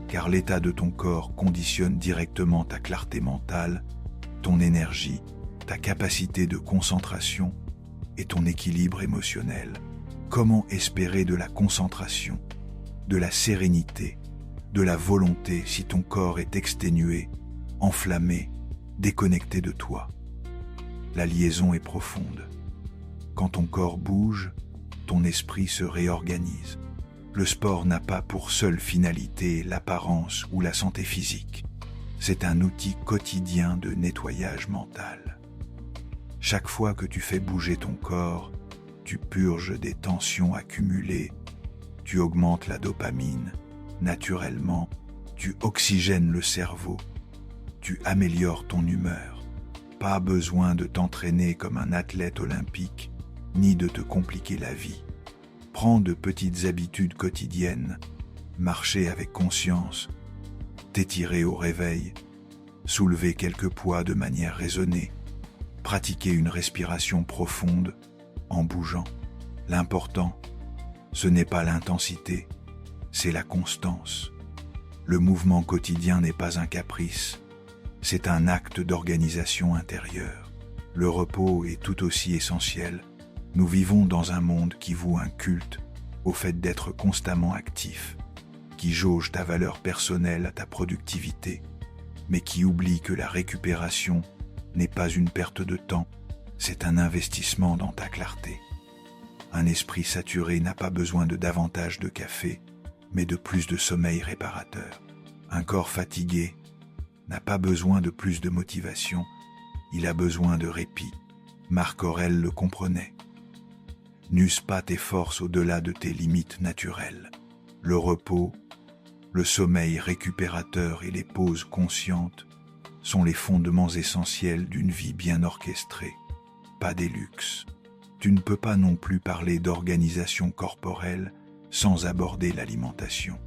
S1: car l'état de ton corps conditionne directement ta clarté mentale, ton énergie, ta capacité de concentration et ton équilibre émotionnel. Comment espérer de la concentration, de la sérénité, de la volonté si ton corps est exténué, enflammé, déconnecté de toi? La liaison est profonde. Quand ton corps bouge, ton esprit se réorganise. Le sport n'a pas pour seule finalité l'apparence ou la santé physique. C'est un outil quotidien de nettoyage mental. Chaque fois que tu fais bouger ton corps, tu purges des tensions accumulées, tu augmentes la dopamine, naturellement, tu oxygènes le cerveau, tu améliores ton humeur. Pas besoin de t'entraîner comme un athlète olympique, ni de te compliquer la vie. Prends de petites habitudes quotidiennes, marcher avec conscience, t'étirer au réveil, soulever quelques poids de manière raisonnée, pratiquer une respiration profonde en bougeant. L'important, ce n'est pas l'intensité, c'est la constance. Le mouvement quotidien n'est pas un caprice, c'est un acte d'organisation intérieure. Le repos est tout aussi essentiel. Nous vivons dans un monde qui voue un culte au fait d'être constamment actif, qui jauge ta valeur personnelle à ta productivité, mais qui oublie que la récupération n'est pas une perte de temps, c'est un investissement dans ta clarté. Un esprit saturé n'a pas besoin de davantage de café, mais de plus de sommeil réparateur. Un corps fatigué n'a pas besoin de plus de motivation, il a besoin de répit. Marc Aurèle le comprenait. N'use pas tes forces au-delà de tes limites naturelles. Le repos, le sommeil récupérateur et les pauses conscientes sont les fondements essentiels d'une vie bien orchestrée, pas des luxes. Tu ne peux pas non plus parler d'organisation corporelle sans aborder l'alimentation.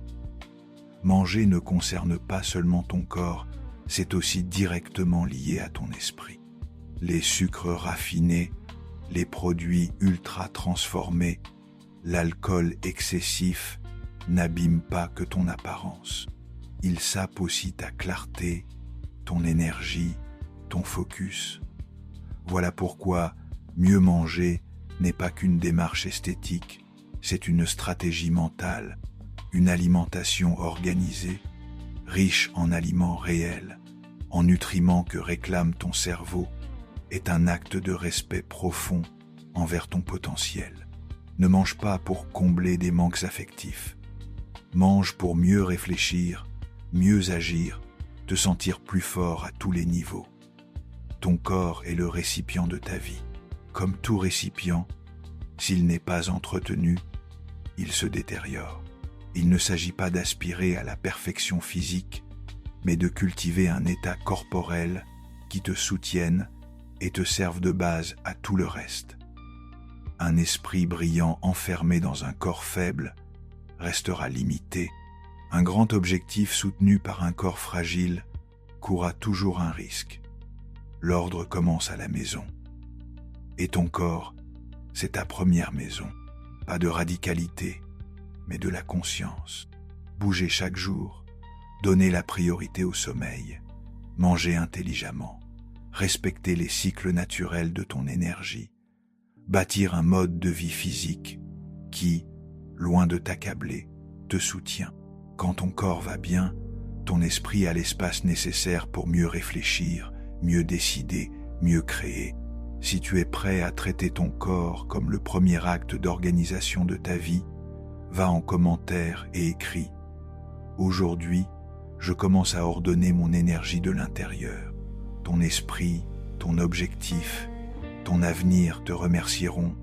S1: Manger ne concerne pas seulement ton corps, c'est aussi directement lié à ton esprit. Les sucres raffinés, les produits ultra transformés, l'alcool excessif n'abîment pas que ton apparence. Ils sapent aussi ta clarté, ton énergie, ton focus. Voilà pourquoi mieux manger n'est pas qu'une démarche esthétique, c'est une stratégie mentale, une alimentation organisée, riche en aliments réels, en nutriments que réclame ton cerveau, est un acte de respect profond envers ton potentiel. Ne mange pas pour combler des manques affectifs. Mange pour mieux réfléchir, mieux agir, te sentir plus fort à tous les niveaux. Ton corps est le récipient de ta vie. Comme tout récipient, s'il n'est pas entretenu, il se détériore. Il ne s'agit pas d'aspirer à la perfection physique, mais de cultiver un état corporel qui te soutienne et te serve de base à tout le reste. Un esprit brillant enfermé dans un corps faible restera limité. Un grand objectif soutenu par un corps fragile courra toujours un risque. L'ordre commence à la maison. Et ton corps, c'est ta première maison. Pas de radicalité, mais de la conscience. Bouger chaque jour, donner la priorité au sommeil, manger intelligemment, respecter les cycles naturels de ton énergie, bâtir un mode de vie physique qui, loin de t'accabler, te soutient. Quand ton corps va bien, ton esprit a l'espace nécessaire pour mieux réfléchir, mieux décider, mieux créer. Si tu es prêt à traiter ton corps comme le premier acte d'organisation de ta vie, va en commentaire et écris « Aujourd'hui, je commence à ordonner mon énergie de l'intérieur. Ton esprit, ton objectif, ton avenir te remercieront.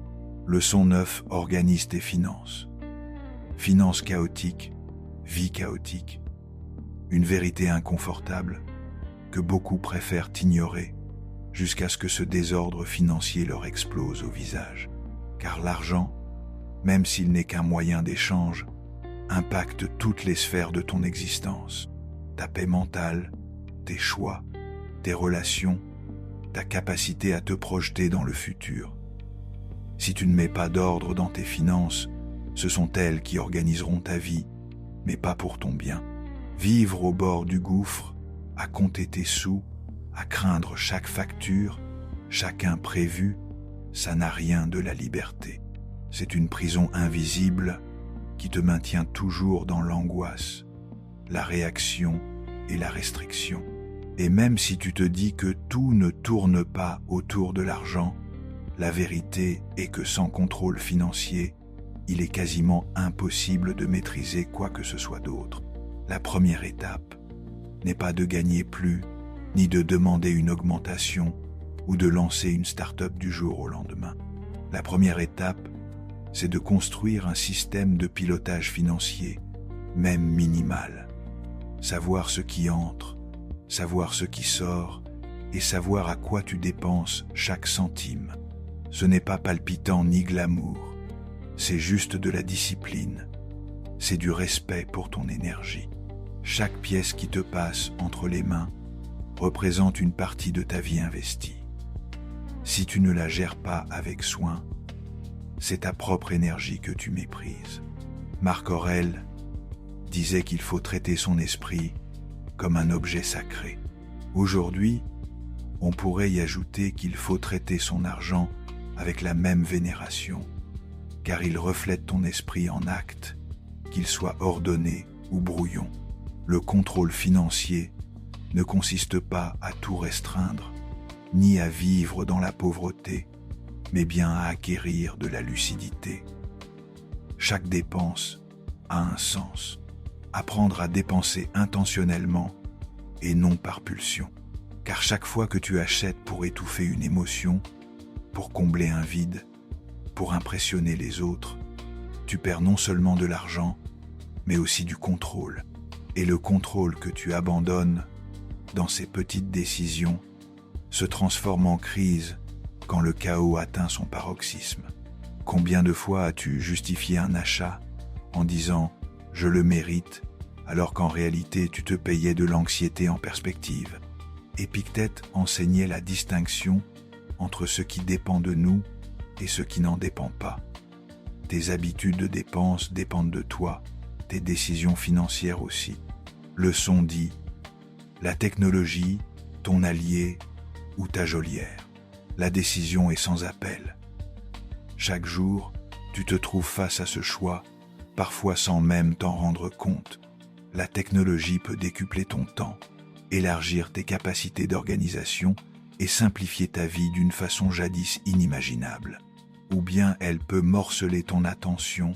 S1: Leçon 9 organise tes finances. Finances chaotiques, vie chaotique. Une vérité inconfortable que beaucoup préfèrent ignorer jusqu'à ce que ce désordre financier leur explose au visage. Car l'argent, même s'il n'est qu'un moyen d'échange, impacte toutes les sphères de ton existence. Ta paix mentale, tes choix, tes relations, ta capacité à te projeter dans le futur. Si tu ne mets pas d'ordre dans tes finances, ce sont elles qui organiseront ta vie, mais pas pour ton bien. Vivre au bord du gouffre, à compter tes sous, à craindre chaque facture, chaque imprévu, ça n'a rien de la liberté. C'est une prison invisible qui te maintient toujours dans l'angoisse, la réaction et la restriction. Et même si tu te dis que tout ne tourne pas autour de l'argent, la vérité est que sans contrôle financier, il est quasiment impossible de maîtriser quoi que ce soit d'autre. La première étape n'est pas de gagner plus, ni de demander une augmentation ou de lancer une start-up du jour au lendemain. La première étape, c'est de construire un système de pilotage financier, même minimal. Savoir ce qui entre, savoir ce qui sort et savoir à quoi tu dépenses chaque centime. Ce n'est pas palpitant ni glamour, c'est juste de la discipline. C'est du respect pour ton énergie. Chaque pièce qui te passe entre les mains représente une partie de ta vie investie. Si tu ne la gères pas avec soin, c'est ta propre énergie que tu méprises. Marc Aurèle disait qu'il faut traiter son esprit comme un objet sacré. Aujourd'hui, on pourrait y ajouter qu'il faut traiter son argent avec la même vénération, car il reflète ton esprit en acte, qu'il soit ordonné ou brouillon. Le contrôle financier ne consiste pas à tout restreindre, ni à vivre dans la pauvreté, mais bien à acquérir de la lucidité. Chaque dépense a un sens. Apprendre à dépenser intentionnellement et non par pulsion. Car chaque fois que tu achètes pour étouffer une émotion, pour combler un vide, pour impressionner les autres, tu perds non seulement de l'argent, mais aussi du contrôle. Et le contrôle que tu abandonnes dans ces petites décisions se transforme en crise quand le chaos atteint son paroxysme. Combien de fois as-tu justifié un achat en disant « je le mérite » alors qu'en réalité tu te payais de l'anxiété en perspective. Épictète enseignait la distinction entre ce qui dépend de nous et ce qui n'en dépend pas. Tes habitudes de dépenses dépendent de toi, tes décisions financières aussi. Leçon dit, la technologie, ton allié ou ta geôlière. La décision est sans appel. Chaque jour, tu te trouves face à ce choix, parfois sans même t'en rendre compte. La technologie peut décupler ton temps, élargir tes capacités d'organisation et simplifier ta vie d'une façon jadis inimaginable. Ou bien elle peut morceler ton attention,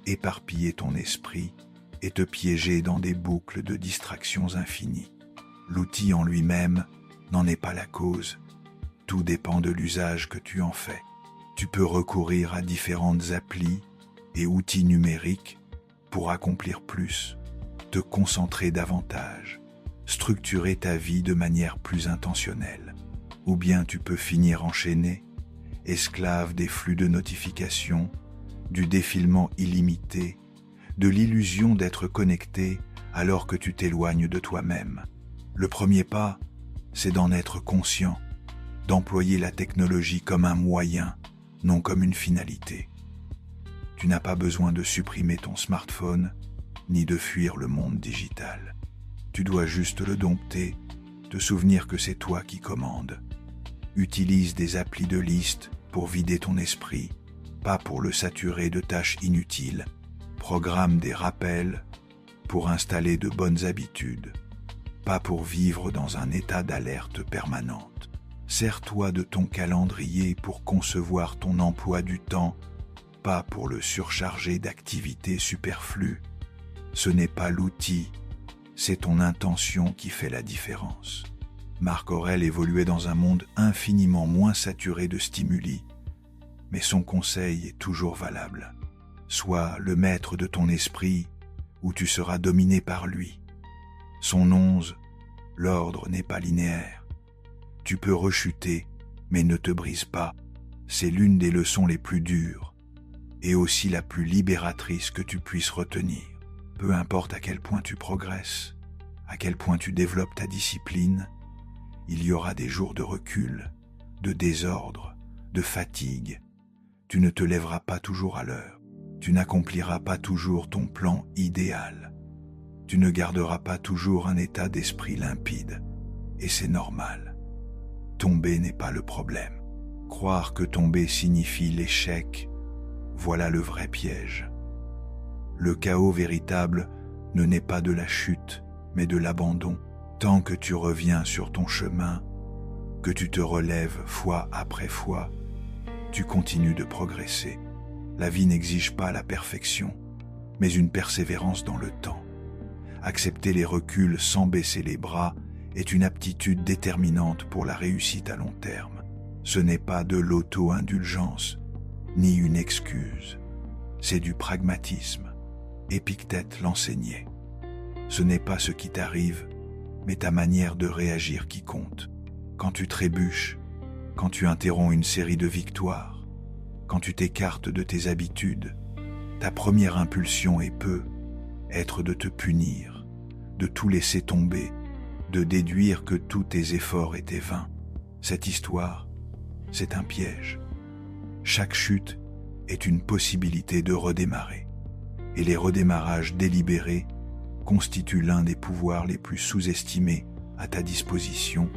S1: éparpiller ton esprit et te piéger dans des boucles de distractions infinies. L'outil en lui-même n'en est pas la cause. Tout dépend de l'usage que tu en fais. Tu peux recourir à différentes applis et outils numériques pour accomplir plus, te concentrer davantage, structurer ta vie de manière plus intentionnelle. Ou bien tu peux finir enchaîné, esclave des flux de notifications, du défilement illimité, de l'illusion d'être connecté alors que tu t'éloignes de toi-même. Le premier pas, c'est d'en être conscient, d'employer la technologie comme un moyen, non comme une finalité. Tu n'as pas besoin de supprimer ton smartphone, ni de fuir le monde digital. Tu dois juste le dompter, te souvenir que c'est toi qui commandes. Utilise des applis de liste pour vider ton esprit, pas pour le saturer de tâches inutiles. Programme des rappels pour installer de bonnes habitudes, pas pour vivre dans un état d'alerte permanente. Sers-toi de ton calendrier pour concevoir ton emploi du temps, pas pour le surcharger d'activités superflues. Ce n'est pas l'outil, c'est ton intention qui fait la différence. Marc Aurèle évoluait dans un monde infiniment moins saturé de stimuli, mais son conseil est toujours valable. Sois le maître de ton esprit ou tu seras dominé par lui. Son 11, l'ordre n'est pas linéaire. Tu peux rechuter, mais ne te brise pas. C'est l'une des leçons les plus dures et aussi la plus libératrice que tu puisses retenir. Peu importe à quel point tu progresses, à quel point tu développes ta discipline, il y aura des jours de recul, de désordre, de fatigue. Tu ne te lèveras pas toujours à l'heure. Tu n'accompliras pas toujours ton plan idéal. Tu ne garderas pas toujours un état d'esprit limpide. Et c'est normal. Tomber n'est pas le problème. Croire que tomber signifie l'échec, voilà le vrai piège. Le chaos véritable ne naît pas de la chute, mais de l'abandon. Tant que tu reviens sur ton chemin, que tu te relèves fois après fois, tu continues de progresser. La vie n'exige pas la perfection, mais une persévérance dans le temps. Accepter les reculs sans baisser les bras est une aptitude déterminante pour la réussite à long terme. Ce n'est pas de l'auto-indulgence, ni une excuse. C'est du pragmatisme. Épictète l'enseignait. Ce n'est pas ce qui t'arrive, mais ta manière de réagir qui compte. Quand tu trébuches, quand tu interromps une série de victoires, quand tu t'écartes de tes habitudes, ta première impulsion peut être de te punir, de tout laisser tomber, de déduire que tous tes efforts étaient vains. Cette histoire, c'est un piège. Chaque chute est une possibilité de redémarrer. Et les redémarrages délibérés constituent l'un des pouvoirs les plus sous-estimés à ta disposition.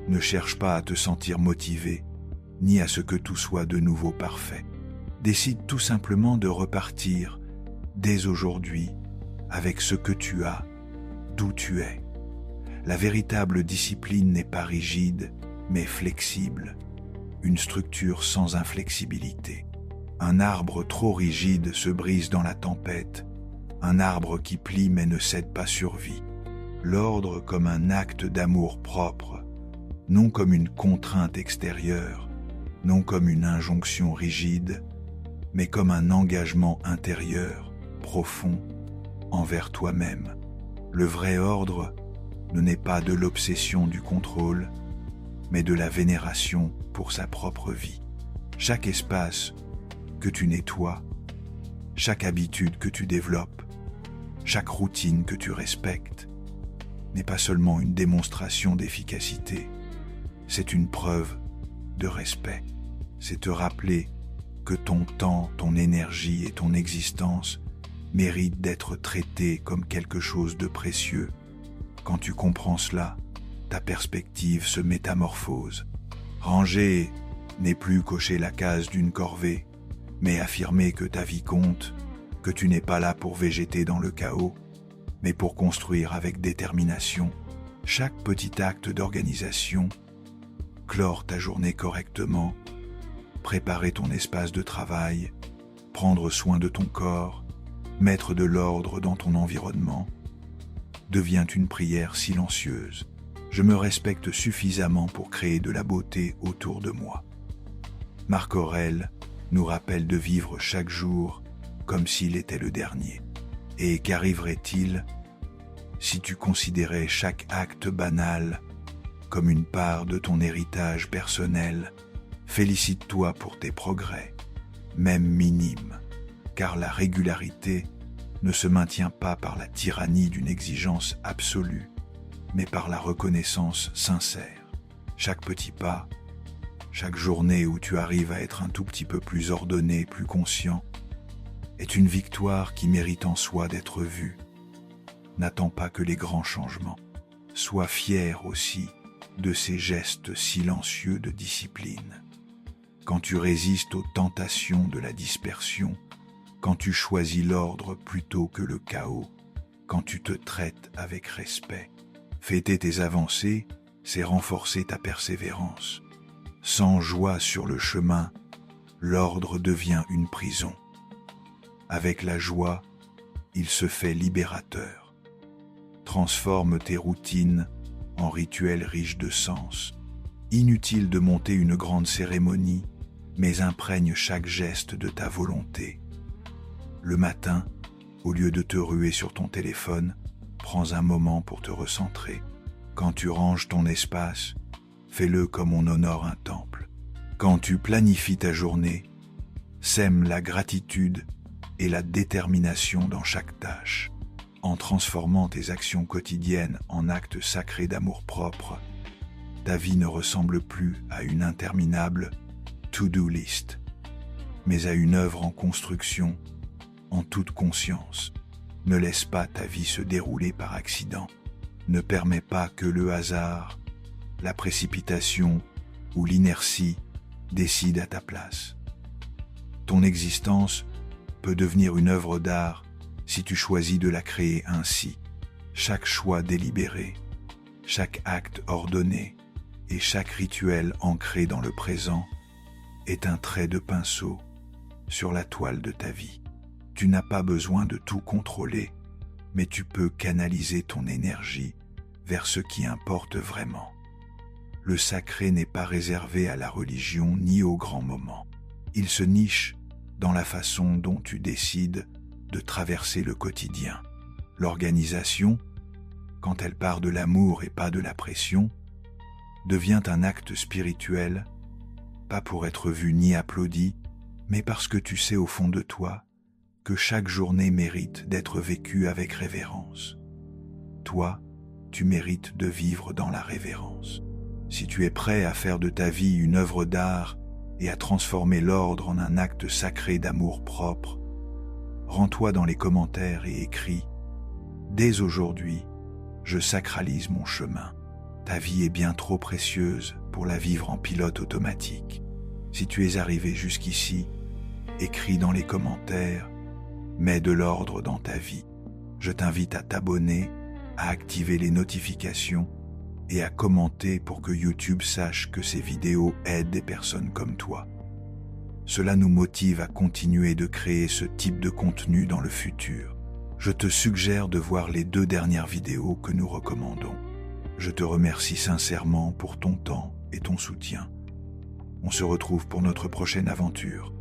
S1: Ne cherche pas à te sentir motivé, ni à ce que tout soit de nouveau parfait. Décide tout simplement de repartir, dès aujourd'hui, avec ce que tu as, d'où tu es. La véritable discipline n'est pas rigide, mais flexible, une structure sans inflexibilité. Un arbre trop rigide se brise dans la tempête, un arbre qui plie mais ne cède pas survit. L'ordre comme un acte d'amour propre, non comme une contrainte extérieure, non comme une injonction rigide, mais comme un engagement intérieur, profond, envers toi-même. Le vrai ordre ne naît pas de l'obsession du contrôle, mais de la vénération pour sa propre vie. Chaque espace que tu nettoies, chaque habitude que tu développes, chaque routine que tu respectes, n'est pas seulement une démonstration d'efficacité, c'est une preuve de respect. C'est te rappeler que ton temps, ton énergie et ton existence méritent d'être traités comme quelque chose de précieux. Quand tu comprends cela, ta perspective se métamorphose. Ranger n'est plus cocher la case d'une corvée, mais affirmer que ta vie compte, que tu n'es pas là pour végéter dans le chaos, mais pour construire avec détermination. Chaque petit acte d'organisation, clore ta journée correctement, préparer ton espace de travail, prendre soin de ton corps, mettre de l'ordre dans ton environnement, devient une prière silencieuse. Je me respecte suffisamment pour créer de la beauté autour de moi. Marc Aurèle nous rappelle de vivre chaque jour comme s'il était le dernier. Et qu'arriverait-il si tu considérais chaque acte banal comme une part de ton héritage personnel? Félicite-toi pour tes progrès, même minimes, car la régularité ne se maintient pas par la tyrannie d'une exigence absolue, mais par la reconnaissance sincère. Chaque petit pas, chaque journée où tu arrives à être un tout petit peu plus ordonné, plus conscient, est une victoire qui mérite en soi d'être vue. N'attends pas que les grands changements. Sois fier aussi de ces gestes silencieux de discipline. Quand tu résistes aux tentations de la dispersion, quand tu choisis l'ordre plutôt que le chaos, quand tu te traites avec respect. Fêter tes avancées, c'est renforcer ta persévérance. Sans joie sur le chemin, l'ordre devient une prison. Avec la joie, il se fait libérateur. Transforme tes routines en rituels riches de sens. Inutile de monter une grande cérémonie, mais imprègne chaque geste de ta volonté. Le matin, au lieu de te ruer sur ton téléphone, prends un moment pour te recentrer. Quand tu ranges ton espace, fais-le comme on honore un temple. Quand tu planifies ta journée, sème la gratitude et la détermination dans chaque tâche. En transformant tes actions quotidiennes en actes sacrés d'amour-propre, ta vie ne ressemble plus à une interminable to-do list, mais à une œuvre en construction, en toute conscience. Ne laisse pas ta vie se dérouler par accident. Ne permets pas que le hasard, la précipitation ou l'inertie décident à ta place. Ton existence peut devenir une œuvre d'art si tu choisis de la créer ainsi. Chaque choix délibéré, chaque acte ordonné et chaque rituel ancré dans le présent est un trait de pinceau sur la toile de ta vie. Tu n'as pas besoin de tout contrôler, mais tu peux canaliser ton énergie vers ce qui importe vraiment. Le sacré n'est pas réservé à la religion ni aux grands moments. Il se niche dans la façon dont tu décides de traverser le quotidien. L'organisation, quand elle part de l'amour et pas de la pression, devient un acte spirituel, pas pour être vu ni applaudi, mais parce que tu sais au fond de toi que chaque journée mérite d'être vécue avec révérence. Toi, tu mérites de vivre dans la révérence. Si tu es prêt à faire de ta vie une œuvre d'art et à transformer l'ordre en un acte sacré d'amour propre, rends-toi dans les commentaires et écris « Dès aujourd'hui, je sacralise mon chemin ». Ta vie est bien trop précieuse pour la vivre en pilote automatique. Si tu es arrivé jusqu'ici, écris dans les commentaires « Mets de l'ordre dans ta vie ». Je t'invite à t'abonner, à activer les notifications et à commenter pour que YouTube sache que ces vidéos aident des personnes comme toi. Cela nous motive à continuer de créer ce type de contenu dans le futur. Je te suggère de voir les 2 dernières vidéos que nous recommandons. Je te remercie sincèrement pour ton temps et ton soutien. On se retrouve pour notre prochaine aventure.